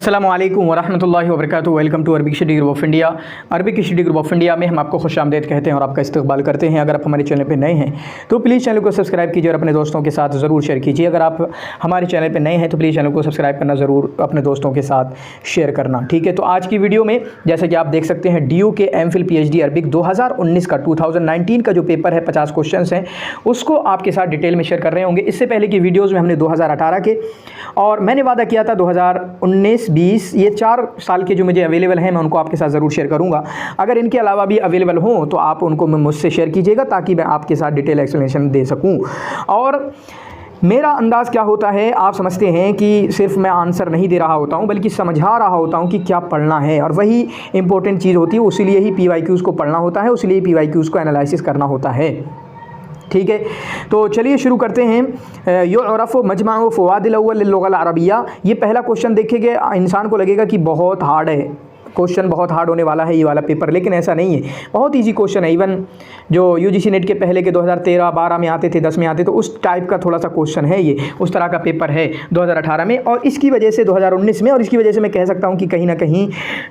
अस्सलामुअलैकुम वरहमतुल्लाहि वबरकातुहू। Welcome to Arabic study group of India. Arabic study group of India में हम आपको खुशामदीद कहते हैं और आपका इस्तकबाल करते हैं। अगर आप हमारे चैनल पर नए हैं तो प्लीज़ चैनल को सब्सक्राइब कीजिए और अपने दोस्तों के साथ ज़रूर शेयर कीजिए। अगर आप हमारे चैनल पर नए हैं तो प्लीज़ चैनल को सब्सक्राइब करना ज़रूर अपने दोस्तों के साथ शेयर करना, ठीक है। तो आज की वीडियो में जैसा कि आप देख सकते हैं DU के MPhil PhD अरबिक 2019 का 2019 का जो पेपर है 50 क्वेश्चन हैं उसको आपके साथ डिटेल में शेयर कर रहे होंगे। इससे पहले की वीडियोज़ में हमने 2018 के और मैंने वादा किया था 2019, 20 ये 4 साल के जो मुझे अवेलेबल हैं मैं उनको आपके साथ ज़रूर शेयर करूंगा। अगर इनके अलावा भी अवेलेबल हों तो आप उनको मुझसे शेयर कीजिएगा ताकि मैं आपके साथ डिटेल एक्सप्लेनेशन दे सकूं। और मेरा अंदाज़ क्या होता है, आप समझते हैं कि सिर्फ मैं आंसर नहीं दे रहा होता हूं बल्कि समझा रहा होता हूं कि क्या पढ़ना है, और वही इंपॉर्टेंट चीज़ होती है। उसीलिए ही PYQs को पढ़ना होता है, उसीलिए PYQs को एनालिसिस करना होता है, ठीक है। तो चलिए शुरू करते हैं। युअरफ़ मजमा फ़वादिल अव्वल लिल्लुग़ल अरबिया, ये पहला क्वेश्चन देखेंगे इंसान को लगेगा कि बहुत हार्ड है, क्वेश्चन बहुत हार्ड होने वाला है ये वाला पेपर, लेकिन ऐसा नहीं है, बहुत इजी क्वेश्चन है। इवन जो UGC नेट के पहले के 2013-12 में आते थे, 10 में आते, तो उस टाइप का थोड़ा सा क्वेश्चन है ये, उस तरह का पेपर है 2018 में, और इसकी वजह से 2019 में, और इसकी वजह से मैं कह सकता हूँ कि कहीं ना कहीं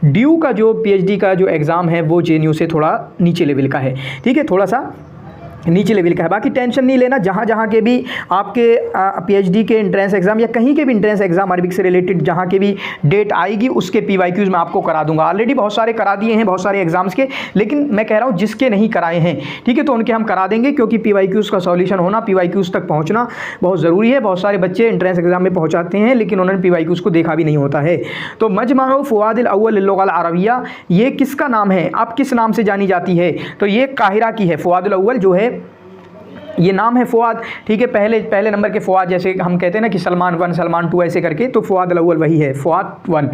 DU का जो PhD का जो एग्ज़ाम है वो JNU से थोड़ा नीचे लेवल का है, ठीक है, थोड़ा सा नीचे लेवल का है। बाकी टेंशन नहीं लेना, जहाँ के भी आपके PhD के एंट्रेंस एग्ज़ाम या कहीं के भी एंट्रेंस एग्ज़ाम अरबिक से रिलेटेड जहाँ के भी डेट आएगी उसके PYQs मैं आपको करा दूंगा। ऑलरेडी बहुत सारे करा दिए हैं, बहुत सारे एग्ज़ाम्स के, लेकिन मैं कह रहा हूँ जिसके नहीं कराए हैं, ठीक है, तो उनके हम करा देंगे, क्योंकि PYQs का सॉल्यूशन होना, PYQs तक पहुँचना बहुत ज़रूरी है। बहुत सारे बच्चे एंट्रेंस एग्ज़ाम में पहुँचाते हैं लेकिन उन्होंने PYQs को देखा भी नहीं होता है। तो मजमा फ़वादिल अव्वल लिल्लुग़ल अरबिया ये किसका नाम है, अब किस नाम से जानी जाती है, तो ये काहिरा की है। फ़वादिल अव्वल जो है ये नाम है फ़वाद, ठीक है, पहले नंबर के फ़वाद, जैसे हम कहते हैं ना कि सलमान 1, सलमान 2 ऐसे करके, तो फ़वादिल अव्वल वही है, फ़वाद 1।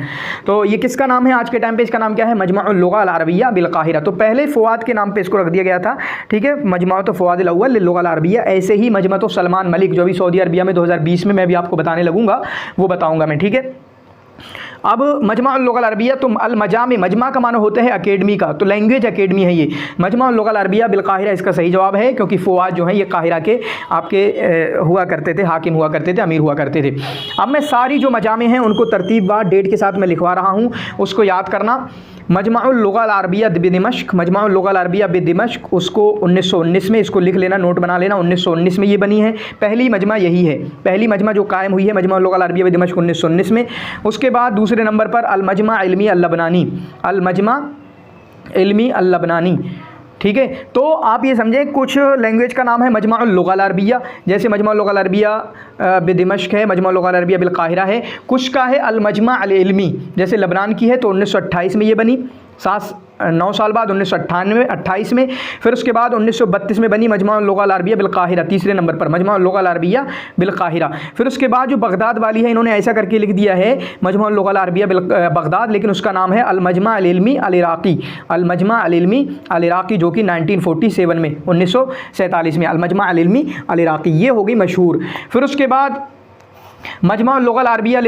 तो ये किसका नाम है आज के टाइम पे, इसका नाम क्या है, मजमा लुग़ल अरबिया बिल काहिरा। तो पहले फ़वाद के नाम पे इसको रख दिया गया था, ठीक है, मजमा तो फ़वादिल अव्वल लिल लुग़ल अरबिया। ऐसे ही मजमा तो सलमान मलिक जो भी सऊदी अरबिया में 2020 में मैं भी आपको बताने लगूंगा, वो बताऊँगा मैं, ठीक है। अब मजमा लुग़ल अरबिया, तो अल मजामे, मजमा का माना होता है अकेडमी का, तो लैंग्वेज अकेडमी है ये। मजमा लुग़ल अरबिया बिल काहिरा इसका सही जवाब है, क्योंकि फ़वाद जो है ये काहिरा के आपके हुआ करते थे, हाकिम हुआ करते थे, अमीर हुआ करते थे। अब मैं सारी जो मजामे हैं उनको तरतीबवार डेट के साथ मैं लिखवा रहा हूँ, उसको याद करना। मजमा लुग़ल अरबिया बिदिमश्क, मजमा लुग़ल अरबिया बिदिमश्क, उसको 1919 में, इसको लिख लेना, नोट बना लेना, 1919 में ये बनी है। पहली मजमा यही है, पहली मजमा जो कायम हुई है मजमा लुग़ल अरबिया बिदिमश्क 1919 में। उसके बाद दूसरे नंबर पर अल मजमा इल्मी अल लबनानी, अल मजमा इल्मी अल लबनानी, ठीक है। तो आप ये समझें कुछ लैंग्वेज का नाम है मजमा लुग़ल अरबिया, जैसे मजमा लुग़ल अरबिया बिदिमश्क है, मजमा लुग़ल अरबिया बिल काहिरा है। कुछ का है अल मजमा अल इल्मी, जैसे लबनान की है, तो 1928 में ये बनी, 9 साल बाद 1998 में। फिर उसके बाद 1932 में बनी मजमा लुग़ल अरबिया बिल काहिरा, तीसरे नंबर पर मजमा लुग़ल अरबिया बिल काहिरा। फिर उसके बाद जो बगदाद वाली है, इन्होंने ऐसा करके लिख दिया है मजमा लुग़ल अरबिया बिल बगदाद, लेकिन उसका नाम है अल मजमा अल इल्मी अल इराक़ी, अल मजमा अल इल्मी अल इराक़ी, जो कि 1947 में, 1947 में अल मजमा अल इल्मी अल इराक़ी, ये हो गई मशहूर। फिर उसके बाद मजमा लुग़ल अरबिया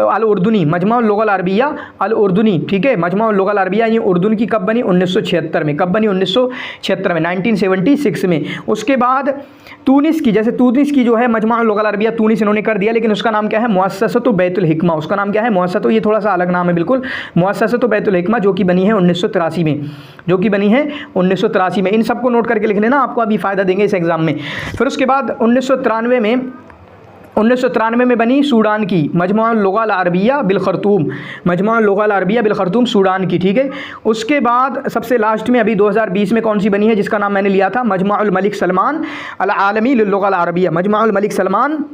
अल उर्दुनी, मजमा लुग़ल अरबिया अल उर्दुनी, ठीक है। मजमा लुग़ल अरबिया ये उर्दून की कब बनी, 1976 में, कब बनी, 1976 में, 1976 में। उसके बाद तूनिस की, जैसे तूनिस की जो है मजमा लुग़ल अरबिया तूनिस इन्होंने कर दिया, लेकिन उसका नाम क्या है, मुअस्ससतु बैतुल हिकमा, उसका नाम क्या है, मुअस्ससतु, ये थोड़ा सा अलग नाम है बिल्कुल, मुअस्ससतु बैतुल हिकमा, जो कि बनी है 1983 में, जो कि बनी है 1983 में। इन सबको नोट करके लिख लेना, आपको अभी फ़ायदा देंगे इस एग्ज़ाम में। फिर उसके बाद 1993 में बनी सूडान की मजमा लुग़ल अरबिया बिल खर्तूम, मजमा लुग़ल अरबिया बिल खर्तूम सूडान की, ठीक है। उसके बाद सबसे लास्ट में अभी 2020 में कौन सी बनी है, जिसका नाम मैंने लिया था, मजमा उल मलिक सलमान अल आलमी लिल लुग़ल अरबिया, मजमा उल मलिक सलमान,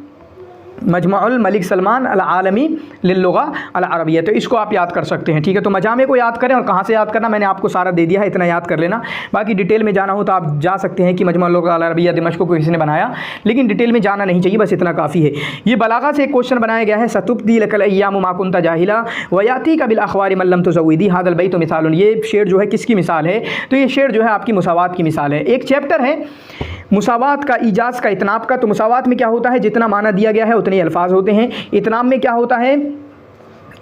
मजमा उल मलिक सलमान अल आलमी लिल लुग़ल अल अरबिया। तो इसको आप याद कर सकते हैं, ठीक है। तो मजामे को याद करें, और कहाँ से याद करना मैंने आपको सारा दे दिया है, इतना याद कर लेना। बाकी डिटेल में जाना हो तो आप जा सकते हैं कि मजमा लुग़ल अरबिया दिमश्क को किसी ने बनाया, लेकिन डिटेल में जाना नहीं चाहिए, बस इतना काफ़ी है। ये बलागा से एक क्वेश्चन बनाया गया है, सतुब्दी लकल अय्यामु मा कुन्ता जाहिला वयाती का बिल अख़बारि मन लम तुज़व्विदी हादल बैतु मिसालुन। ये शेर जो है किसकी मिसाल है, तो ये शेर जो है आपकी मुसावात की मिसाल है। एक चैप्टर है मुसावात का, इजाज़ का, इतनाब का। तो मुसावात में क्या होता है, जितना माना दिया गया है उतने अल्फाज होते हैं। इतनाब में क्या होता है,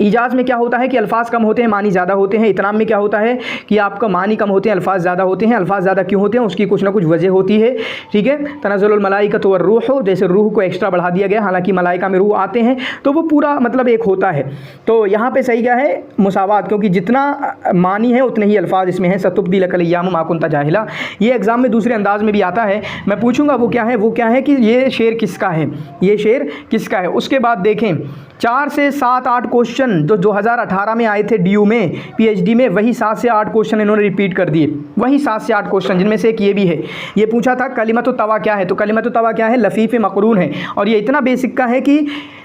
ईजाज़ में क्या होता है कि अल्फाज कम होते हैं, मानी ज़्यादा होते हैं। इतनाम में क्या होता है कि आपका मानी कम होते हैं, अल्फाज ज़्यादा होते हैं। अल्फाज ज़्यादा क्यों होते हैं, उसकी कुछ ना कुछ वजह होती है, ठीक है। तनज़्ज़ुलुल मलाइकतु वर्रूह, जैसे रूह को एक्स्ट्रा बढ़ा दिया गया, हालांकि मलाइका में रूह आते हैं, तो वो पूरा मतलब एक होता है। तो यहाँ पे सही क्या है, मुसावात, क्योंकि जितना मानी है उतने ही अल्फाज इसमें हैं। सतुब्दिल लकल अय्यामु मा कुन्ता जाहिला, ये एग्ज़ाम में दूसरे अंदाज में भी आता है, मैं पूछूंगा वो क्या है। वो क्या है कि ये शेर किसका है, ये शेर किसका है। उसके बाद देखें 4 से 7-8 क्वेश्चन जो 2018 में आए थे DU में, PhD में, वही 7 से 8 क्वेश्चन इन्होंने रिपीट कर दिए, वही 7 से 8 क्वेश्चन, जिनमें से एक ये भी है। ये पूछा था कलिमतु तवा क्या है, तो कलिमतु तवा क्या है, लफ़ीफ़ मक़रून है। और ये इतना बेसिक का है कि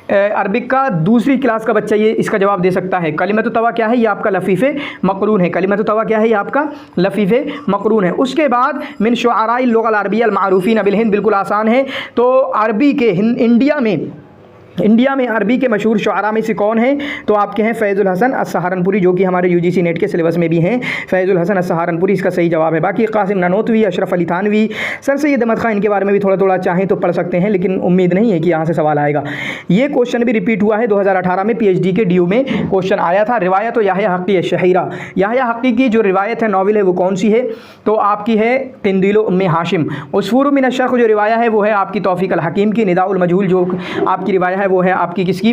अरबिक का दूसरी क्लास का बच्चा ये इसका जवाब दे सकता है। कलिमतु तवा क्या है, ये आपका लफ़ीफ़ मक़रून है। कलिमतु तवा क्या है, ये आपका लफ़ीफ़ मक़रून है। उसके बाद मिन शुअराइल लुग़ल अरबिय्यल मारूफ़ीन बिल हिंद, बिल्कुल आसान है। तो अरबी के इंडिया में अरबी के मशहूर शुअरा में से कौन है, तो आपके हैं फैज़ुल हसन अस्सहारनपुरी, जो कि हमारे UGC नेट के सिलेबस में भी हैं। फैज़ुल हसन अस्सहारनपुरी इसका सही जवाब है। बाकी कासिम नानोतवी, अशरफ अली थानवी, सर सैयद अहमद खां, इनके बारे में भी थोड़ा थोड़ा चाहें तो पढ़ सकते हैं, लेकिन उम्मीद नहीं है कि यहाँ से सवाल आएगा। ये क्वेश्चन भी रिपीट हुआ है 2018 में, PhD के DU में क्वेश्चन आया था। रिवायत याहया हक़ी शहीरा, याहया हक़ी की जो रिवायत है, नॉवल है, वो कौन सी है, तो आपकी है क़िंदील उम्मे हाशिम। उस्फूर मिन अश्शर्क़ जो रिवाया है वो है आपकी तौफ़ीक़ अल हकीम की। निदाउल मजहूल जो आपकी रिवाया है वो है आपकी किसकी,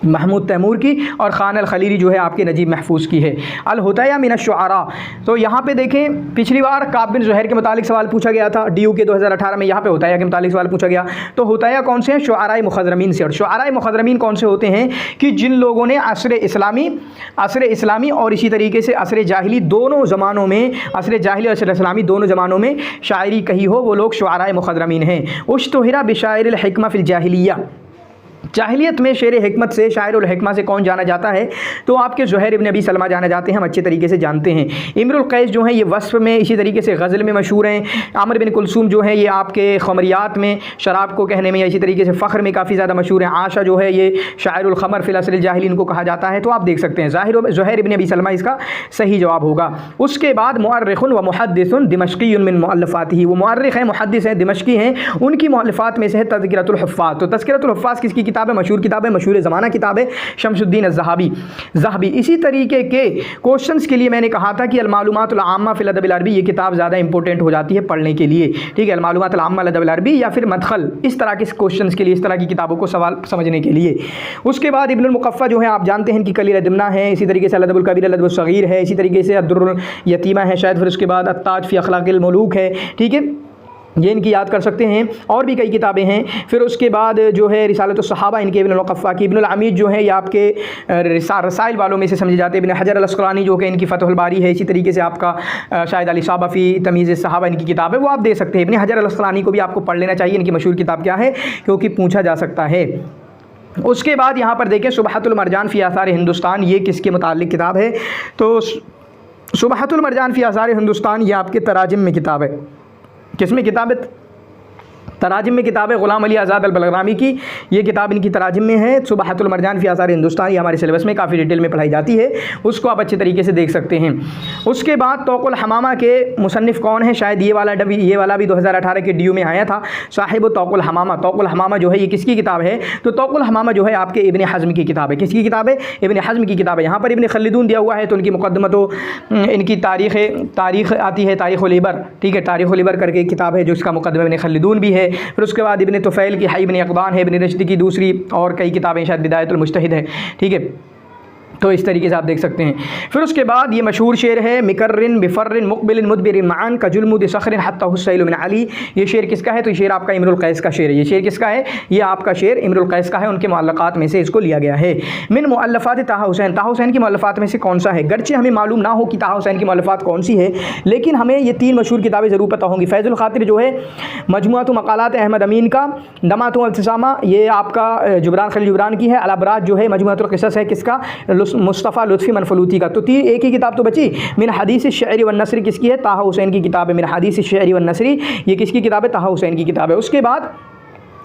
महमूद तैमूर की। और खान अल खलीली जो है आपके नजीब महफूज की है। अल हुतैया मिन अश्शुअरा, तो यहाँ पे देखें पिछली बार काब बिन ज़ुहैर के मुतालिक सवाल पूछा गया था DU के 2018 में, यहाँ पे हुतैया के मुतालिक सवाल पूछा गया। तो हुतैया कौन से हैं, शुअराए मुखज़रमीन से। और शुअराए मुखज़रमीन कौन से होते हैं कि जिन लोगों ने असर इस्लामी और इसी तरीके से असर जाहिली दोनों ज़मानों में, असर जाहिली और असर इस्लामी दोनों ज़मानों में शायरी कही हो, वो लोग शुअराए मुखज़रमीन हैं। उश्तुहिरा बिशाइरिल हिकमा फिल जाहिलिया, जाहिलियत में शेर हिकमत से, शायरुल हिकमा से कौन जाना जाता है, तो आपके ज़ुहैर इब्न अबी सलमा जाने जाते हैं, हम अच्छे तरीके से जानते हैं। इम्रुल कैस जो हैं ये वस्फ़ में, इसी तरीके से गज़ल में मशहूर हैं। आमिर बिन कुलसूम जो है ये आपके ख़मरियात में, शराब को कहने में, या इसी तरीके से फ़ख्र में काफ़ी ज़्यादा मशहूर हैं। आशा जो है ये शायरुल ख़मर फ़िल असरिल जाहिली इनको कहा जाता है। तो आप देख सकते हैं ज़ुहैर इब्न अबी सलमा इसका सही जवाब होगा। उसके बाद मुअर्रिख़ुन व मुहद्दिसुन दिमश्क़ियुन मिन मुअल्लफ़ातिही, वो मुअर्रिख़ हैं, मुहद्दिस हैं, दिमश्क़ी हैं, उनकी मुअल्लफ़ात में से है तज़किरतुल हुफ़्फ़ाज़। तो तज़किरतुल हुफ़्फ़ाज़ किसकी किताब है, मशहूर किताब है, मशहूर ज़माना किताब है, शमसुद्दीन ज़हाबी। इसी तरीके के क्वेश्चंस के लिए मैंने कहा था कि अल-मालूमातुल आम्मा फ़िल अदबिल अरबी, ये किताब ज़्यादा इंपॉर्टेंट हो जाती है पढ़ने के लिए, ठीक है। अल-मालूमातुल आम्मा फ़िल अदबिल अरबी या फिर मदखल, इस तरह के क्वेश्चंस के लिए, इस तरह की किताबों को सवाल समझने के लिए। उसके बाद इब्नुल मुक़फ़्फ़ा जो है आप जानते हैं कि कलील दिमना है, इसी तरीके से अल-अदबुल कबीर, अल-अदबुल सग़ीर है, इसी तरीके से अद-दुर्रुल यतीमा है शायद, फिर उसके बाद अत-ताज फ़ी अख़लाक़िल मुलूक है, ठीक है, ये इनकी याद कर सकते हैं। और भी कई किताबें हैं। फिर उसके बाद जो है रिसालतुस सहाबा इनके इब्नुल मुक़फ़्फ़ा की, इब्नुल अमीद जो है ये आपके रसाइल वालों में से समझे जाते हैं। इब्न हजर अल अस्क़लानी जो कि इनकी फ़तहुल बारी है, इसी तरीके से आपका शायद अल इसाबा फ़ी तमीज़ सहाबा इनकी किताब है, वो आप दे सकते हैं। इब्न हजर अल अस्क़लानी को भी आपको पढ़ लेना चाहिए, इनकी मशहूर किताब क्या है, क्योंकि पूछा जा सकता है। उसके बाद यहाँ पर देखें सुबहतुल मरजान फ़ी आसार हिंदुस्तान, ये किसके मुताल्लिक़ किताब है, तो सुबहतुल मरजान फ़ी आसार हिंदुस्तान ये आपके तराजिम में किताब है। किसमें किताब है, तराजिम में किताब है, ग़ुलाम अली आज़ाद अल-बलगामी की ये किताब इनकी तराजिम में है। सुबहतुल मरजान फ़ी आसार हिंदुस्तान, ये हमारे सिलेबस में काफ़ी डिटेल में पढ़ाई जाती है, उसको आप अच्छे तरीके से देख सकते हैं। उसके बाद तौक़ुल हमामा के मुसन्निफ़ कौन है, शायद ये वाला भी 2018 के DU में आया था, साहिब तौक़ुल हमामा। तौक़ुल हमामा जो है ये किसकी किताब है, तो तौक़ुल हमामा जो है आपके इब्न हज़्म की किताब है। किसकी किताब है, इब्न हज़्म की किताब है। यहाँ पर इब्न खल्दून दिया हुआ है, तो उनकी मुक़द्दमत इनकी तारीख़ आती है, तारीख़ुल इबर, ठीक है, तारीख़ुल इबर करके किताब है जो इसका मुक़द्दमा इब्न खल्दून भी है। फिर उसके बाद इब्न तुफ़ैल की है, इब्न अक़बान है, इब्न रश्द की दूसरी और कई किताबें, शायद बिदायतुल मुज्तहिद है, ठीक है। तो इस तरीके से आप देख सकते हैं। फिर उसके बाद ये मशहूर शेर है, मिकर्रिन बिफर्रिन मुक़बिलिन मुदबिरिन माअन कजुल्मुद सख़रिन हत्ता हुस्सैल मिन अली। ये शेर किसका है, तो ये शेर आपका इम्रुल कैस का शेर है। ये शेर किसका है, ये आपका शेर इम्रुल कैस का है, उनके मुअल्लक़ात में से इसको लिया गया है। मिन मुअल्लफ़ात ताहा हुसैन, ताहा हुसैन की मुअल्लफ़ात में से कौन सा है, गरचे हमें मालूम ना हो कि ताहा हुसैन की मुअल्लफ़ात कौन सी है, लेकिन हमें ये 3 मशहूर किताबें ज़रूर पता होंगी। फ़ैज़ुल ख़ातिर जो है मजमुअतु मक़ालात अहमद अमीन का, दमातु अब्तिसामा ये आपका जुबरान खलील जुबरान की है, अल-अबराज जो है मजमुअतुल क़िसस है किसका, मुस्तफ़ा लुत्फ़ी मनफलूती का। तो एक ही किताब तो बची। मिन हदीस शिअर व नसर किसकी है, ताहा हुसैन की किताब है। मिन हदीस शिअर व नसरी ये किसकी किताब है, ताहा हुसैन की किताब है। उसके बाद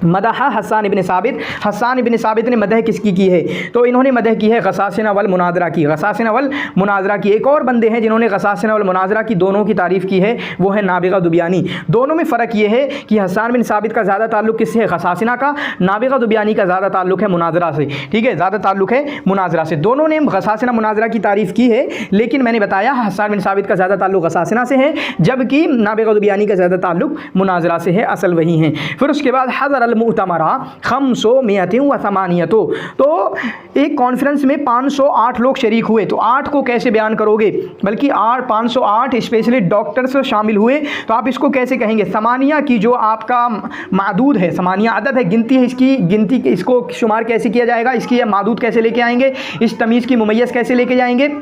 मदहा हसन इब्न साबित, हसन इब्न साबित ने मदह किसकी की है? तो इन्होंने मदह की है गसासिना वल मुनाजरा की, गसासिना वल मुनाजरा की। एक और बंदे हैं जिन्होंने गसासिना वल मुनाजरा की दोनों की तारीफ़ की है, वो है नाबिगा दुबियानी। दोनों में फ़र्क ये है कि हसन बिन साबित का ज़्यादा ताल्लुक़ किससे है? गसासिना का। नाबिगा दुबियानी का ज़्यादा ताल्लुक़ है मुनाजरा से, ठीक है, ज़्यादा ताल्लुक़ है मुनाजरा से। दोनों ने गसासिना मुनाजरा की तारीफ़ की है, लेकिन मैंने बताया हसन बिन साबित का ज़्यादा ताल्लुक़ गसासिना से है, जबकि नाबिगा दुबियानी का ज़्यादा ताल्लुक़ मुनाजरा से है, असल वही है। फिर उसके बाद हज़र अल मुअतमरा खम्सो मियतिन व समानियतो, तो एक कॉन्फ्रेंस में 508 लोग शरीक हुए, तो 8 को कैसे बयान करोगे? बल्कि 508 स्पेशली डॉक्टर्स शामिल हुए, तो आप इसको कैसे कहेंगे? समानिया की जो आपका मादूद है, समानिया अदद है, गिनती है, इसकी गिनती इसको शुमार कैसे किया जाएगा? इसकी मादूद कैसे लेके आएंगे? इस तमीज़ की मुमय्यज़ कैसे लेके जाएंगे?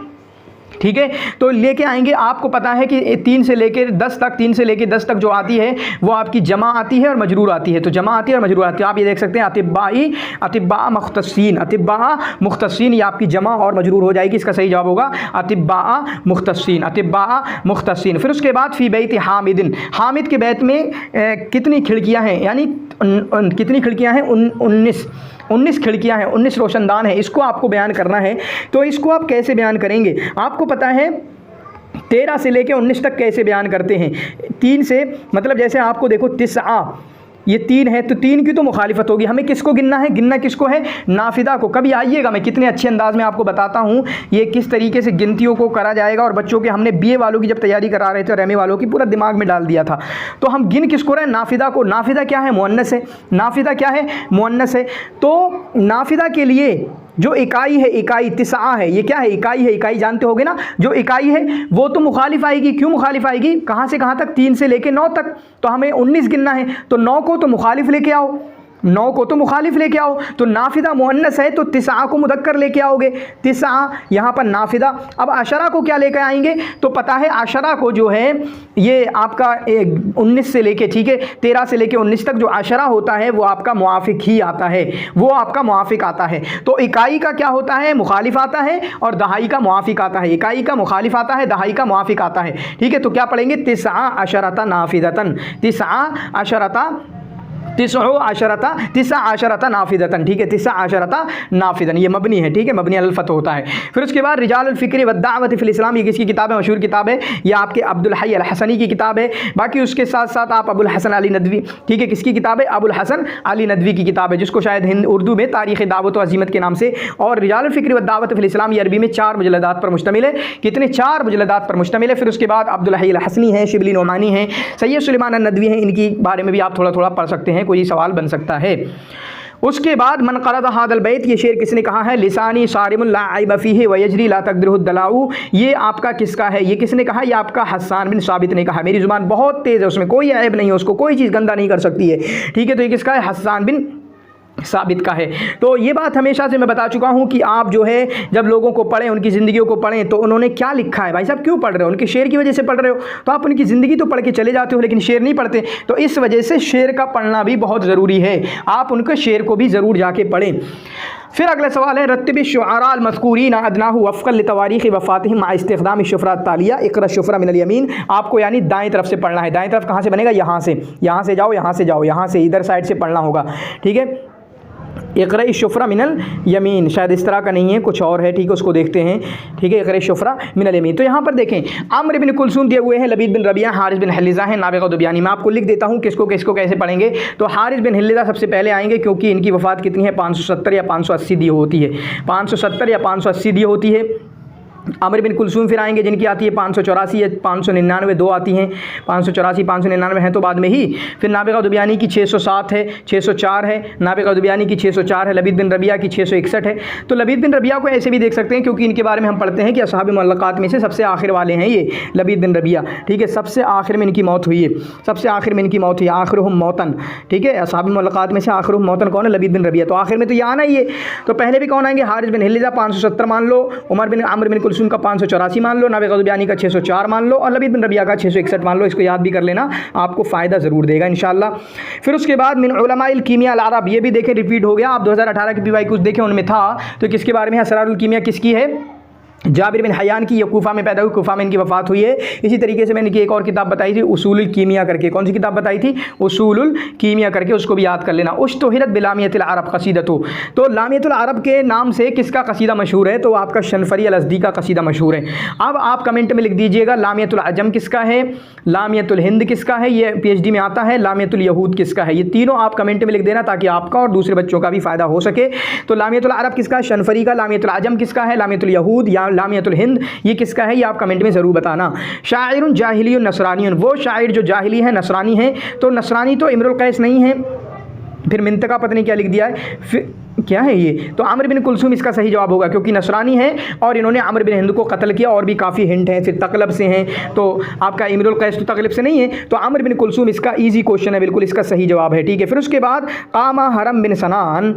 ठीक है, तो लेके आएंगे। आपको पता है कि 3 से लेकर 10 तक, 3 से लेकर 10 तक जो आती है वो आपकी जमा आती है और मजरूर आती है। तो जमा आती है और मजरूर आती है। आप ये देख सकते हैं अतिब्बा मुख्तसीन, अतिब्बा मुख्तसीन, ये आपकी जमा और मजरूर हो जाएगी। इसका सही जवाब होगा अतिब्बा मुख्तसीन, अतिब्बा मुख्तसीन। फिर उसके बाद फ़ी बैत हामिदिन, हामिद के बैत में कितनी खिड़कियाँ हैं? यानी कितनी खिड़कियाँ हैं? 19 खिड़कियाँ हैं, 19 रोशनदान हैं। इसको आपको बयान करना है, तो इसको आप कैसे बयान करेंगे? आपको पता है 13 से लेकर 19 तक कैसे बयान करते हैं? 3 से, मतलब जैसे आपको देखो तिस्आ, ये 3 है, तो 3 की तो मुखालिफत होगी। हमें किसको गिनना है? गिनना किसको है? नाफिदा को। कभी आइएगा, मैं कितने अच्छे अंदाज में आपको बताता हूँ ये किस तरीके से गिनतियों को करा जाएगा। और बच्चों के हमने बीए वालों की जब तैयारी करा रहे थे, रेमे वालों की, पूरा दिमाग में डाल दिया था। तो हम गिन किसको रहे? नाफिदा को। नाफिदा क्या है? मुअन्नस है। नाफिदा क्या है? मुअन्नस है। तो नाफिदा के लिए जो इकाई है, इकाई तिस्आ है, ये क्या है? इकाई है। इकाई जानते होगे ना, जो इकाई है वो तो मुखालिफ आएगी। क्यों मुखालिफ आएगी? कहाँ से कहाँ तक? 3 से लेके 9 तक। तो हमें 19 गिनना है, तो 9 को तो मुखालिफ लेके आओ, 9 को तो मुखालिफ लेके आओ। तो नाफिदा मुअन्नस है, तो तिस्आ को मुदक्कर लेके आओगे। तिस्आ यहाँ पर नाफिदा। अब अशरा को क्या लेकर आएंगे? तो पता है अशरा को जो है ये आपका 19 से लेके, ठीक है, 13 से लेके 19 तक जो अशरा होता है वो आपका मुआफिक ही आता है, वो आपका मुआफिक आता है। तो इकाई का क्या होता है? मुखालिफ आता है, और दहाई का मुआफिक आता है। इकाई का मुखालिफ आता है, दहाई का मुआफिक आता है, ठीक है। तो क्या पढ़ेंगे? तिस्आ अशरता नाफिदतन, तिस्आ अशरता, तिस्आ अशरता नाफिदतन, ठीक है, तिस्आ अशरता नाफिदन, ये मबनी है, ठीक है, मबनी अल फतह होता है। फिर उसके बाद रिजाल अल फ़िक्र व दावत फ़िल इस्लाम, ये किसकी किताब है? मशहूर किताब है, ये आपके अब्दुल हई अल हसनी की किताब है। बाकी उसके साथ साथ आप अबुल हसन अली नदवी, ठीक है, किसकी किताब है? अबुल हसन अली नदवी की किताब है, जिसको शायद हिंद उर्दू में तारीख़ दावत व अज़ीमत के नाम से। और रिजाल अल फ़िक्र व दावत फ़िल इस्लाम ये अरबी में 4 मुजल्लदात पर मुश्तमिल है। कितने? 4 मुजल्लदात पर मुश्तमिल है। फिर उसके बाद अब्दुल हई अल हसनी है, शिबली नोमानी है, सैयद सुलेमान अन नदवी हैं, इनकी बारे में भी आप थोड़ा थोड़ा पढ़ सकते हैं, कोई सवाल बन सकता है। उसके बाद मन क़रअ हादल बैत, ये शेर किसने कहा है? लिसानी सारिमुन ला ऐब फ़ीहि व यजरी ला तक़दिरुहु दलाउ, ये आपका किसका है? ये किसने कहा? ये आपका हस्सान बिन साबित ने कहा। मेरी ज़ुबान बहुत तेज़ है, उसमें कोई ऐब नहीं है, उसको कोई चीज़ गंदा नहीं कर सकती है, ठीक है। तो ये किसका है? हस्सान बिन साबित का है। तो ये बात हमेशा से मैं बता चुका हूँ कि आप जो है जब लोगों को पढ़ें, उनकी ज़िंदगियों को पढ़ें, तो उन्होंने क्या लिखा है। भाई साहब क्यों पढ़ रहे हो? उनके शेर की वजह से पढ़ रहे हो, तो आप उनकी ज़िंदगी तो पढ़ के चले जाते हो, लेकिन शेर नहीं पढ़ते। तो इस वजह से शेर का पढ़ना भी बहुत ज़रूरी है, आप उनके शेर को भी ज़रूर जाके पढ़ें। फिर अगला सवाल है रत्तिबि शुअरा अल मज़कूरीन अदनाहु वफ़क़न लितवारीख़ वफ़ातिहिम मा इस्तिख़दाम शुफ़रा तालिया इक़रा शुफ़रा मिनल यमीन। आपको यानी दाएं तरफ से पढ़ना है। दाएं तरफ कहाँ से बनेगा? यहाँ से, यहाँ से जाओ, यहाँ से जाओ, यहाँ से इधर साइड से पढ़ना होगा, ठीक है। इक़रा शुफ़रा मिनल यमीन, शायद इस तरह का नहीं है, कुछ और है, ठीक है, उसको देखते हैं, ठीक है। इक़रा शुफ़रा मिनल यमीन। तो यहाँ पर देखें अम्र बिन कुलसूम दिए हुए हैं, लबीद बिन रबिया, हारिस बिन हिल्लिज़ा हैं, नाबिगा दुबियानी। मैं आपको लिख देता हूँ किसको किसको कैसे पढ़ेंगे। तो हारिस बिन हिल्लिज़ा सबसे पहले आएंगे, क्योंकि इनकी वफ़ात कितनी है? 570 या 580 दी होती है, 570 या 580 दी होती है। अमर बिन कुलसूम फिर आएंगे, जिनकी आती है 584 या 599, 2 आती हैं, 584 599 हैं तो बाद में ही। फिर नाबिगा दुबियानी की 607 है, 604 है, नाबिगा दुबियानी की 604 है, लबीद बिन रबिया की 661 है। तो लबीद बिन रबिया को ऐसे भी देख सकते हैं, क्योंकि इनके बारे में हम पढ़ते हैं कि असहाब मुअल्लक़ात में से सबसे आखिर वाले हैं ये लबीद बिन रबिया, ठीक है, सबसे आखिर में इनकी मौत हुई है, सबसे आखिर में इनकी मौत हुई, आखिरुहुम मौतन, ठीक है। असहाब मुअल्लक़ात में से आखिरुहुम मौतन कौन है? लबीद बिन रबिया। तो आखिर में तो ये आना ही है। तो पहले भी कौन आएंगे? हारिस बिन हिल्लिज़ा 570 मान लो, अमर बिन कुलसूम का 584 मान लो, नाबिगा दुबियानी का 604 मान लो, और लबीद बिन रबिया का 661 मान लो। इसको याद भी कर लेना, आपको फ़ायदा ज़रूर देगा इंशाअल्लाह। फिर उसके बाद मिन उलमाइल कीमिया अल अरब, ये भी देखें रिपीट हो गया। आप 2018 की PY कुछ देखें, उनमें था। तो किसके बारे में? असरारुल कीमिया किसकी है? जाबिर बिन हयान की, ये कूफा में पैदा हुई, कूफा में इनकी वफ़ात हुई है। इसी तरीके से मैंने इनकी एक और किताब बताई थी उसूलुल कीमिया करके, कौन सी किताब बताई थी? उसूलुल कीमिया करके, उसको भी याद कर लेना। उश्तुहिरत बिलामियतिल अरब कसीदतु, तो लामियतुल अरब के नाम से किसका कसीदा मशहूर है? तो आपका शनफरी अल अज़दी का कसीदा मशहूर है। अब आप कमेंट में लिख दीजिएगा लामियतुल अजम किसका है, लामियतुल हिंद किसका है, ये PhD में आता है, लामियतुल यहूद किसका है। ये तीनों आप कमेंट में लिख देना ताकि आपका और दूसरे बच्चों का भी फ़ायदा हो सके। तो लामियतुल अरब किसका है? शनफरी का। लामियतुल अजम किसका है? लामियतुल यहूद या लामियतुल हिंद, ये किसका है? ये आप कमेंट में ज़रूर बताना। शायरुन जाहिलियुन नसरानियुन, वो शायर जो जाहिली है, नसरानी है। तो नसरानी तो इमरुल कैस नहीं है, फिर मिंतका पता नहीं क्या लिख दिया है, फिर क्या है ये? तो आमिर बिन कुलसूम इसका सही जवाब होगा, क्योंकि नसरानी है और इन्होंने आमिर बिन हिंद को कत्ल किया। और भी काफ़ी हिंट हैं, फिर तकलब से हैं, तो आपका इमरुल कैस तो तकलब से नहीं है, तो आमिर बिन कुलसूम इसका ईजी क्वेश्चन है, बिल्कुल इसका सही जवाब है। ठीक है, फिर उसके बाद कामा हरम बिन सनान,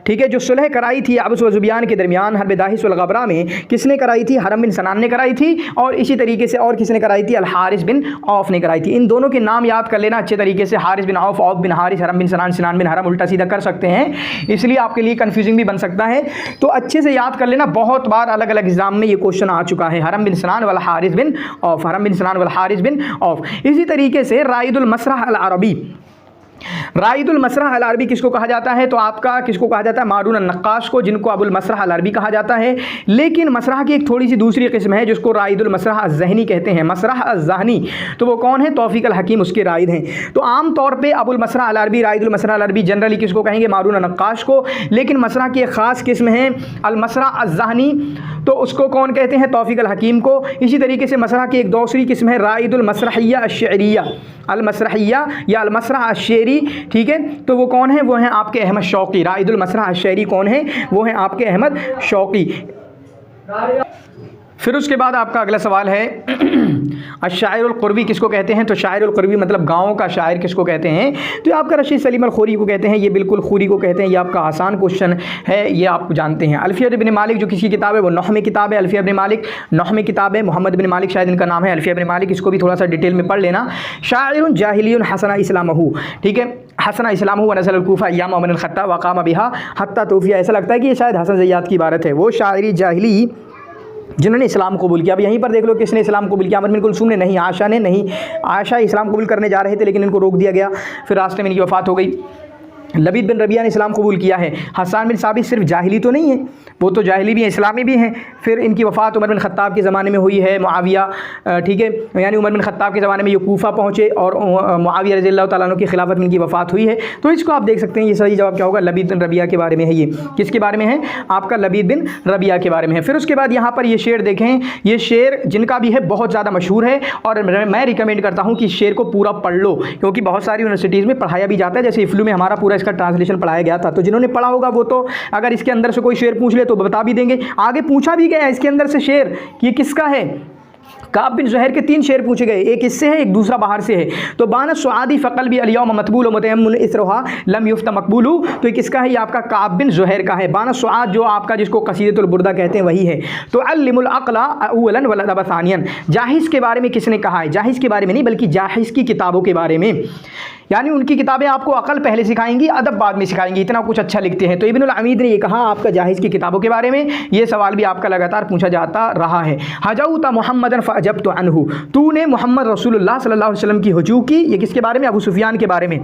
ठीक है, जो सुलह कराई थी अब्स व ज़ुबियान के दरमियान हर्ब दाहिस वल गबरा में, किसने कराई थी? हरम बिन सनान ने कराई थी। और इसी तरीके से और किसने कराई थी? अल हारिस बिन औफ ने कराई थी। इन दोनों के नाम याद कर लेना अच्छे तरीके से, हारिस बिन औफ, औफ बिन हारिस, हरम बिन सनान, सिनान बिन हरम, उल्टा सीधा कर सकते हैं, इसलिए आपके लिए कन्फ्यूजिंग भी बन सकता है। तो अच्छे से याद कर लेना, बहुत बार अलग अलग एग्जाम में ये क्वेश्चन आ चुका है। हरम बिन सनान वल हारिस बिन औफ, हरम बिन सनान वल हारिस बिन औफ। इसी तरीके से राइदुल मसरह अल अरबी, राइदुल मसरह अल अरबी किसको कहा जाता है? तो आपका किसको कहा जाता है? मारून नक्काश को, जिनको अबुल मसरह अल अरबी कहा जाता है। लेकिन मसरह की एक थोड़ी सी दूसरी किस्म है जिसको राइदुल मसरह अज़्ज़हनी कहते हैं। मसरह अज़्ज़हनी, तो वो कौन है? तौफीक अल हकीम उसके राइद हैं। तो आम तौर पे अबुल मसरह अल अरबी, राइदुल मसरह अल अरबी जनरली किसको कहेंगे? मारून नक्काश को। लेकिन मसरह की एक ख़ास किस्म है अल मसरह अज़्ज़हनी, तो उसको कौन कहते हैं? तौफीक अल हकीम को। इसी तरीके से मसरह की एक दूसरी किस्म है राइदुल मसरहिया अश्शरिया, अल मसरहिया या अल मसरह अश्शरी, ठीक है, तो वो कौन है? वो हैं आपके अहमद शौकी। राइदुल मसरह अश्शरी कौन है? वो हैं आपके अहमद शौकी। फिर उसके बाद आपका अगला सवाल है अशायरुल क़ुरबी किसको कहते हैं? तो शायरुल क़ुरबी मतलब गाँव का शायर किसको कहते हैं? तो ये आपका रशीद सलीम अल खूरी को कहते हैं, ये बिल्कुल खूरी को कहते हैं। ये आपका आसान क्वेश्चन है, ये आप जानते हैं। अल्फिया बिन मालिक जो किसकी किताब है? वो नहमी किताब है। अल्फिया बिन मालिक नहमी किताब है, मोहम्मद बिन मालिक शायद इनका नाम है। अल्फिया बिन मालिक, इसको भी थोड़ा सा डिटेल में पढ़ लेना। शायरुन जाहिलियुन हसना इस्लामहू, ठीक है, हसना इस्लामहू व नज़ल कूफा याम उमर अल ख़त्ताब वक़ाम बिहा हत्ता तौफ़िया। ऐसा लगता है कि ये शायद हसन ज़ैयाद की इबारत है। वो शायरी जाहिली जिन्होंने इस्लाम कबूल किया। अब यहीं पर देख लो किसने इस्लाम कबूल किया? आमिर बिन कुलसूम ने नहीं, आयशा ने नहीं। आयशा इस्लाम कबूल करने जा रहे थे लेकिन इनको रोक दिया गया, फिर रास्ते में इनकी वफ़ात हो गई। लबीद बिन रबिया ने इस्लाम कबूल किया है। हसन बिन साबित सिर्फ जाहिली तो नहीं है, वो तो जाहिली भी हैं, इस्लामी भी हैं। फिर इनकी वफ़ात उमर बिन ख़त्ताब के ज़माने में हुई है, मुआविया, ठीक है, यानी उमर बिन ख़त्ताब के ज़माने में ये कूफा पहुँचे और मुआविया रज़ियल्लाहु तआला अन्हु की खिलाफत में इनकी वफ़ात हुई है। तो इसको आप देख सकते हैं, ये सही जवाब क्या होगा? लबीद बिन रबिया के बारे में है। ये किसके बारे में है? आपका लबीद बिन रबिया के बारे में है। फिर उसके बाद यहाँ पर ये शेर देखें, ये शेर जिनका भी है बहुत ज़्यादा मशहूर है और मैं रिकमेंड करता हूँ कि इस शेर को पूरा पढ़ लो, क्योंकि बहुत सारी यूनिवर्सिटीज़ में पढ़ाया भी जाता है। जैसे इफ्लू में हमारा पूरा इसका ट्रांसलेशन पढ़ाया गया था, तो जिन्होंने पढ़ा होगा वो तो अगर इसके अंदर से कोई शेर पूछ ले तो बता भी देंगे। आगे पूछा भी गया इसके अंदर से शेर कि ये किसका है? काब बिन ज़ुहैर के 3 शेर पूछे गए, एक इससे है, एक दूसरा बाहर से है। तो बानस सुआदी फ़क़ल भी अलियौम मतबूल मुतयम्मुन इसरहा लम युफ्ता मकबूलू, तो ये किसका है? ये आपका काब बिन ज़ुहैर का है। बानस सुआद जो आपका जिसको कसीदतुल बुर्दा कहते हैं वही है। तो अल्लिमुल अक़ला अव्वलन वल अदब सानियन, जाहिज़ के बारे में किसने कहा है? जाहिज़ के बारे में नहीं बल्कि जाहिज़ की किताबों के बारे में, यानी उनकी किताबें आपको अकल पहले सिखाएंगी, अदब बाद में सिखाएंगी, इतना कुछ अच्छा लिखते हैं। तो इब्नुल अमीद ने ये कहा आपका जाहिज़ की किताबों के बारे में। ये सवाल भी आपका लगातार पूछा जाता रहा है। हजौता मुहम्मदन फ़अजब्तु अन्हु, तूने मोहम्मद रसूलुल्लाह सल्लल्लाहु अलैहि वसल्लम की हुजू की, ये किसके बारे में? अबू सुफियान के बारे में।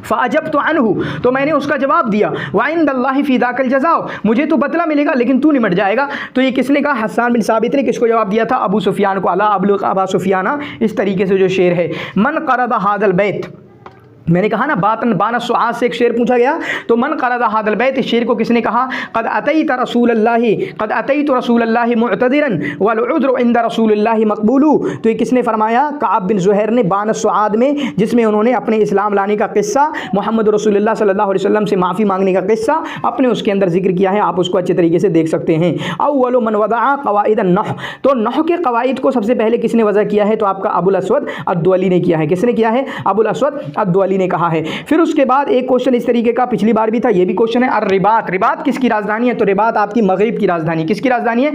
फ़अजब्तु अन्हु, तो मैंने उसका जवाब दिया। वइंदल्लाहि फ़ी ज़ाकल जज़ाओ, मुझे तो बदला मिलेगा लेकिन तू निमट जाएगा। तो ये किसने कहा? हसन बिन साबित ने। किसको जवाब दिया था? अबू सुफियान को। अला अबलुग अबा सुफियाना, इस तरीके से जो शेर है। मन क़रदा हादल बैत, मैंने कहा ना बानस सुआद से एक शेर पूछा गया, तो मन क़रदा हादल बैत, इस शेर को किसने कहा? क़द अतैत रसूलल्लाहि मुअतज़िरन वल उज़्रु इंद रसूलिल्लाहि मक़बूलु, तो ये किसने फरमाया? काब बिन ज़ुहैर ने बानस सुआद में, जिसमें उन्होंने अपने इस्लाम लाने का किस्सा, मोहम्मद रसूलुल्लाह सल्लल्लाहु अलैहि वसल्लम से माफ़ी मांगने का किस्सा अपने उसके अंदर जिक्र किया है। आप उसको अच्छे तरीके से देख सकते हैं। अव्वलु मन वदअ क़वाइद अन्नह, तो नह के क़वाइद को सबसे पहले किसने वज़ा किया है? तो आपका अबुल अस्वद अद्दुअली ने किया है। किसने किया है? अबुल अस्वद अद्दुअली अली ने कहा है। फिर उसके बाद एक क्वेश्चन इस तरीके का पिछली बार भी था, ये भी क्वेश्चन है, रिबात, रिबात किसकी राजधानी है? तो रिबात आपकी मगरिब की राजधानी, किसकी राजधानी है?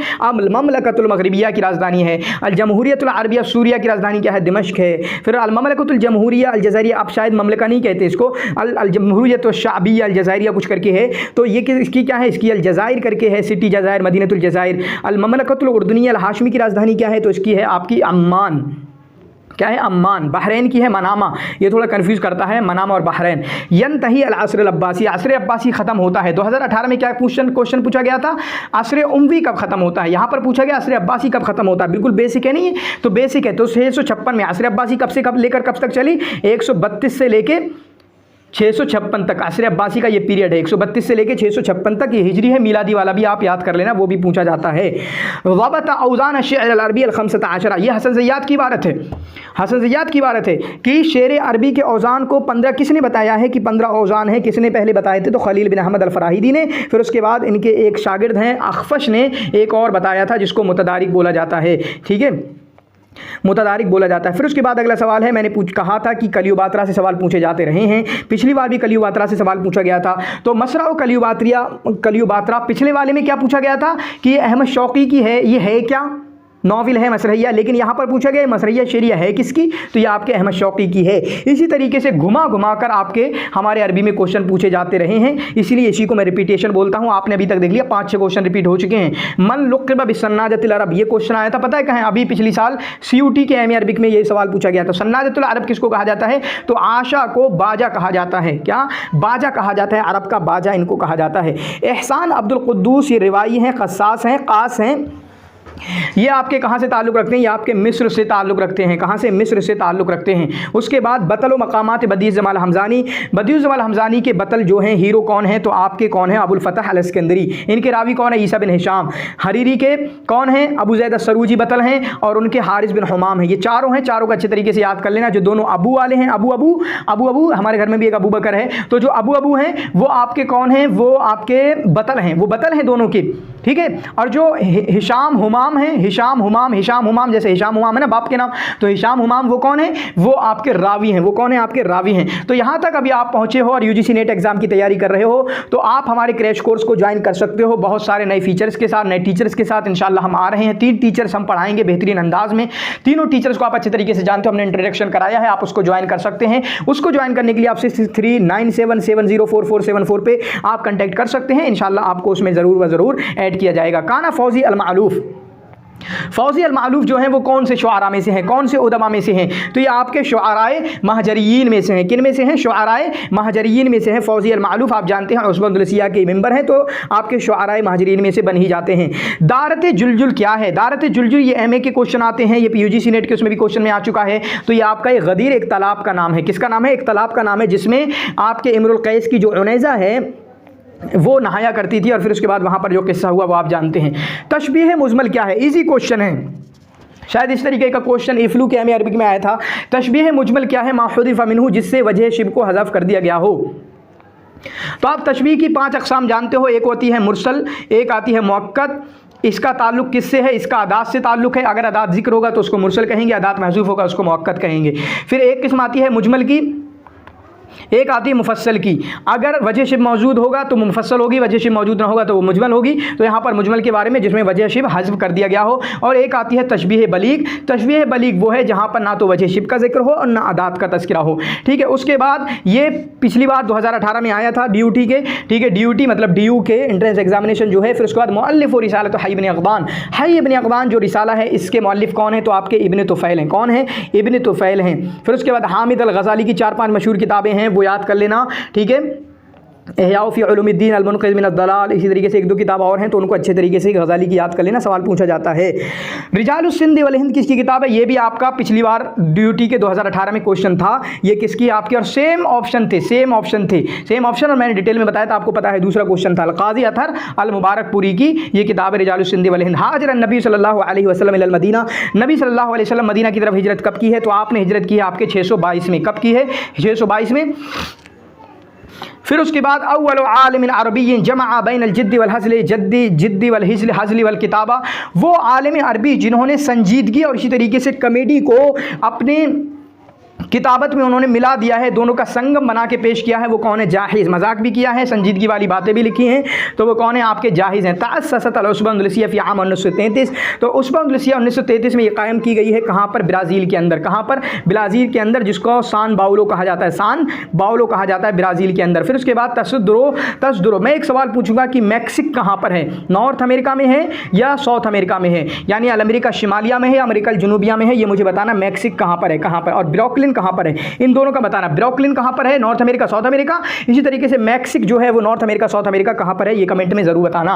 ममलकतुल मगरिबिया की राजधानी है। अल जमहूरियतुल अरबिया सूरिया की राजधानी क्या है? दिमश्क है। फिर अल ममलकतुल जमहूरिया अल जज़ायरिया, आप शायद ममलका नहीं कहते इसको, अल जमहूरियतुल शाबिया अल जज़ायरिया कुछ करके है, तो ये इसकी क्या है? इसकी अल जज़ायर करके है, सिटी जज़ायर, मदीनतुल जज़ायर। अल ममलकतुल उर्दुनिया अल हाशमी की राजधानी क्या है? तो इसकी है आपकी अम्मान, क्या है? अम्मान। बहरैन की है मनामा, ये थोड़ा कंफ्यूज करता है मनामा और बहरैन। यंतही अल असर अब्बासी, असर अब्बासी खत्म होता है। 2018 में क्या क्वेश्चन पूछा गया था? असर उमवी कब खत्म होता है? यहाँ पर पूछा गया असर अब्बासी कब खत्म होता है। बिल्कुल बेसिक है, नहीं है? तो बेसिक है। तो 656 में असर अब्बासी कब से कब लेकर कब तक चली? 132 से लेके 656 तक असर अब्बासी का ये पीरियड है। 132 से लेके 656 तक ये हिजरी है, मिलादी वाला भी आप याद कर लेना, वो भी पूछा जाता है। वबता औज़ान शेर अरबी अल-खम्सता अशरा, ये हसन ज़ैयाद की इबारत है, हसन ज़ैयाद की इबारत है कि शेर अरबी के औज़ान को 15 किसने बताया है कि 15 औज़ान है? किसने पहले बताए थे? तो खलील बिन अहमद अल-फराहिदी ने। फिर उसके बाद इनके एक शागिर्द हैं अखफश ने एक और बताया था जिसको मुतदारिक बोला जाता है, ठीक है, मुतदारिक बोला जाता है। फिर उसके बाद अगला सवाल है, मैंने कहा था कि कलियोबात्रा से सवाल पूछे जाते रहे हैं, पिछली बार भी कलियोबात्रा से सवाल पूछा गया था। तो मसरा और कलियोबात्रा पिछले वाले में क्या पूछा गया था कि ये अहमद शौकी की है, ये है क्या? नॉविल है मसरहिया, लेकिन यहाँ पर पूछा गया मसरहिया शेरिया है किसकी? तो ये आपके अहमद शौकी की है। इसी तरीके से घुमा घुमा कर आपके हमारे अरबी में क्वेश्चन पूछे जाते रहे हैं, इसीलिए इसी को मैं रिपीटेशन बोलता हूँ। आपने अभी तक देख लिया 5-6 क्वेश्चन रिपीट हो चुके हैं। मन लुक़िब बिसन्नाजतिल अरब, ये क्वेश्चन आया था, पता है कहाँ? अभी पिछली साल CUT के एम अरबिक में ये सवाल पूछा गया था। सन्नाजतुल अरब किसको कहा जाता है? तो आशा को बाजा कहा जाता है। क्या? बाजा कहा जाता है, अरब का बाजा इनको कहा जाता है। एहसान अब्दुल कुद्दूस, ये रिवाई हैं, क़स्सास हैं, क़ास हैं, ये आपके कहाँ से ताल्लुक़ रखते हैं? ये आपके मिस्र से ताल्लुक़ रखते हैं। कहाँ से? मिस्र से ताल्लुक़ रखते हैं। उसके बाद बतल व मकामात बदियुज़ जमाल हमज़ानी, बदियुज़ जमाल हमज़ानी के बतल जो हैं, हीरो कौन है? तो आपके कौन है? अबुल फ़तह अल इस्कंदरी। इनके रावी कौन है? ईसा बिन हिशाम। हरीरी के कौन हैं? अबू ज़ैद अस्सरूजी बतल हैं, और उनके हारिस बिन हुमाम हैं। ये चारों हैं, चारों को अच्छे तरीके से याद कर लेना। जो दोनों अबू वाले हैं, अबू, हमारे घर में भी एक अबू बकर है, तो जो अबू हैं वो आपके कौन हैं? वो आपके बतल हैं, वो बतल हैं दोनों के, ठीक है। और जो हिशाम हुमाम है, हिशाम हुमाम, जैसे हिशाम हुमाम है ना बाप के नाम, तो हिशाम हुमाम वो कौन है? वो आपके रावी हैं। वो कौन है? आपके रावी हैं। तो यहाँ तक अभी आप पहुँचे हो और UGC नेट एग्जाम की तैयारी कर रहे हो, तो आप हमारे क्रैश कोर्स को ज्वाइन कर सकते हो। बहुत सारे नए फीचर्स के साथ, नए टीचर्स के साथ इंशाल्लाह हम आ रहे हैं। 3 टीचर्स हम पढ़ाएंगे बेहतरीन अंदाज में। तीनों टीचर्स को आप अच्छे तरीके से जानते हो, हमने इंट्रोडक्शन कराया है, आप उसको ज्वाइन कर सकते हैं। उसको ज्वाइन करने के लिए आप 6397704474 पे आप कंटेक्ट कर सकते हैं। इंशाल्लाह आपको उसमें ज़रूर ऐड किया जाएगा। काना फौजी अल-मालूफ, फौजी अल-मालूफ जो हैं वो कौन से शुआरा में से हैं? कौन से उदमा में से हैं? तो ये आपके शुआराए महजरियीन में से हैं। किन में से हैं? शुआराए महजरियीन में से हैं। फौजी अल-मालूफ आप जानते हैं उसबत दुलसिया के मेंबर हैं, तो आपके शुआराए महजरियीन में से बन ही जाते हैं। दारत जुलजुल क्या है? दारत जुलजुल ये MA के क्वेश्चन आते हैं, ये UGC नेट के उसमें भी क्वेश्चन में आ चुका है। तो ये आपका एक गदीर, एक तालाब का नाम है। किसका नाम है? एक तालाब का नाम है, जिसमें आपके इम्रुल कैस की जो उनैज़ा है वो नहाया करती थी, और फिर उसके बाद वहाँ पर जो किस्सा हुआ वो आप जानते हैं। तशबीह मुजमल क्या है? इजी क्वेश्चन है, शायद इस तरीके का क्वेश्चन इफ्लू के एम अरबिक में आया था। तशबीह मुजमल क्या है? मा हुज़िफ़ मिन्हु, जिससे वजह शिब को हज़फ कर दिया गया हो। तो आप तशबीह की 5 अक़साम जानते हो। एक होती है मुरसल, एक आती है मुअक्कद, इसका ताल्लुक किससे है? इसका अदात से ताल्लुक है। अगर अदात जिक्र होगा तो उसको मुरसल कहेंगे, अदात महज़ूफ़ होगा उसको मुअक्कद कहेंगे। फिर एक किस्म आती है मुजमल की, एक आती है मुफस्सल की। अगर वजह शिब मौजूद होगा तो मुफस्सल होगी, वजह शिब मौजूद ना होगा तो वो मुजमल होगी। तो यहाँ पर मुजमल के बारे में जिसमें वजह शिब हज़्फ़ कर दिया गया हो। और एक आती है तशबीह बलीग। तशबीह बलीग वो है जहाँ पर ना तो वजह शिब का जिक्र हो और ना अदात का तज़किरा हो, ठीक है। उसके बाद ये पिछली बार 2018 में आया था DUT के, ठीक है। DUT मतलब DU के एंट्रेंस एग्जामिनेशन जो है। फिर उसके बाद मुअल्लिफ़ और रिसाला, तो हई इब्न अक़बान, हई इब्न अक़बान जो रिसाला है इसके मुअल्लिफ़ कौन है? तो आपके इब्न तुफ़ैल हैं। कौन है? इब्न तुफ़ैल हैं। फिर उसके बाद हामिद अल-ग़ज़ाली की 4-5 मशहूर किताबें हैं, वो याद कर लेना, ठीक है। इहया फ़ी उलूमुद्दीन अल-मुनक़िज़ मिन अद-दलाल, इसी तरीके से 1-2 किताब और हैं, तो उनको अच्छे तरीके से गज़ाली की याद कर लेना, सवाल पूछा जाता है। रिजालुस सिंध वल हिंद किसकी किताब है? ये भी आपका पिछली बार DUT के 2018 में क्वेश्चन था। ये किसकी आपकी? और सेम ऑप्शन थे, और मैंने डिटेल में बताया था, आपको पता है। दूसरा क्वेश्चन था क़ाज़ी अतहर अल-मुबारकपुरी की ये किताब है रिजालुस सिंध वल हिंद। हाजर नबी सल्लल्लाहु अलैहि वसल्लम इलल मदीना, नबी सल्लल्लाहु अलैहि वसल्लम मदीना की तरफ हिजरत कब की है? तो आपने हिजरत की है आपके 622 में। कब की है? 622 में। फिर उसके बाद अव्वल आलिम अरबी जमा बैन जिद्दी वल हज़ल, जिद्दी वल हज़ल वल किताबा, वो आलिम अरबी जिन्होंने संजीदगी और इसी तरीके से कॉमेडी को अपने किताबत में उन्होंने मिला दिया है, दोनों का संगम बना के पेश किया है, वो कौन है? जाहिज़। मजाक भी किया है, संजीदगी वाली बातें भी लिखी हैं, तो वो कौन है? आपके जाहिज़ हैं। तअस्ससत अल-उसबा अंदलुसिया फ़ी आम 1933, तो उसबा अंदलुसिया 1933 में ये कायम की गई है। कहाँ पर? ब्राज़ील के अंदर। कहाँ पर? ब्राज़ील के अंदर, जिसको सान बाउलो कहा जाता है, सान बाउलो कहा जाता है ब्राज़ील के अंदर। फिर उसके बाद तसदुरो, मैं एक सवाल पूछूंगा कि मैक्सिक कहाँ पर है? नॉर्थ अमेरिका में है या साउथ अमेरिका में है? यानी अमेरिका शिमालिया में है या अमेरिका जनूबिया में है? ये मुझे बताना। मैक्सिक कहाँ पर है? कहाँ पर? और ब्रुकलिन कहाँ पर है? इन दोनों का बताना। ब्रुकलिन कहाँ पर है? North America, south America. इसी तरीके से मैक्सिक जो है वो नॉर्थ अमेरिका, साउथ अमेरिका कहाँ पर है? ये कमेंट में ज़रूर बताना।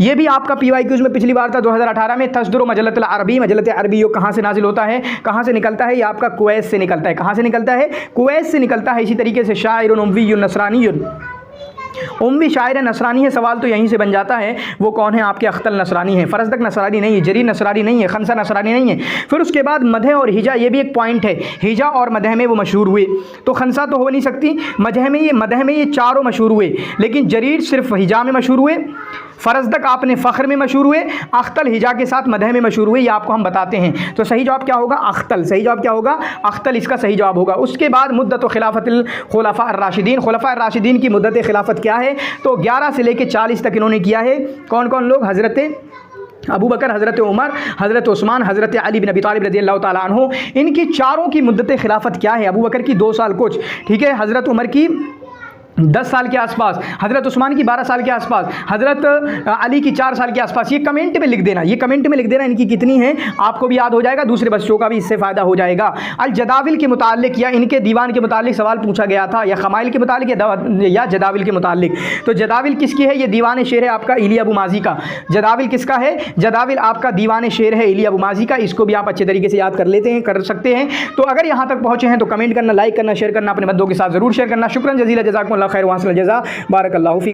ये भी आपका PYQs में पिछली बार था 2018 में। तसदुरो मजलत अरबी, मजलत अरबी यो कहाँ से नाजिल होता है, कहाँ से निकलता है? ये आपका कुवैत से निकलता है। कहाँ से निकलता है? कुवैत से निकलता है। इसी तरीके से शायरुन उम्वियुन नसरानियुन, उम्मी शायर नसरानी है। सवाल तो यहीं से बन जाता है, वो कौन है? आपके अख्तल नसरानी है। फरजदक नसरानी नहीं है, जरी नसरानी नहीं है, खनसा नसरानी नहीं है। फिर उसके बाद मदह और हिजा, ये भी एक पॉइंट है। हिजा और मदह में वो मशहूर हुए, तो खनसा तो हो नहीं सकती। मदह में ये चारों मशहूर हुए, लेकिन जरीर सिर्फ हिजा में मशहूर हुए। फरजदक आपने फ़ख्र में मशहूर हुए, अख्तल हिजा के साथ मदह में मशहूर हुए। ये आपको हम बताते हैं। तो सही जवाब क्या होगा? अख्तल। सही जवाब क्या होगा? अख्तल इसका सही जवाब होगा। उसके बाद मुद्दत खिलाफतुल खुलफा ar-राशिदीन, खुलफा ar-राशिदीन की मुद्दत खिलाफत क्या है? तो 11 से लेकर 40 तक इन्होंने किया है। कौन कौन लोग? हज़रत अबू बकर, हज़रत उमर, हज़रत उस्मान, हज़रत अली बिन अबी तालिब रज़ियल्लाहु ताला अन्हु। इनकी चारों की मुद्दत खिलाफत क्या है? अबू बकर की 2 साल कुछ, ठीक है। हज़रत उमर की 10 साल के आसपास, हज़रत उस्मान की 12 साल के आसपास, हज़रत अली की 4 साल के आसपास। ये कमेंट में लिख देना, ये कमेंट में लिख देना इनकी कितनी है, आपको भी याद हो जाएगा, दूसरे बच्चों का भी इससे फ़ायदा हो जाएगा। अल जदाविल के मुतालिक या इनके दीवान के मुतालिक सवाल पूछा गया था, या खमाइल के मुतालिक या जदाविल के मुतालिक। तो जदाविल किसकी है? ये दीवान शेर है आपका इली अबू माजी का। जदाविल किसका है? जदाविल आपका दीवान शेर है इली अबू माजी का। इसको भी आप अच्छे तरीके से याद कर लेते हैं, कर सकते हैं। तो अगर यहाँ तक पहुँचे हैं तो कमेंट करना, लाइक करना, शेयर करना, अपने बंदों के साथ ज़रूर शेयर करना। शुक्रन जज़ीला, जज़ाकुमुल्लाह खैर, वासल जज़ा, बारकल्लाहु फीक।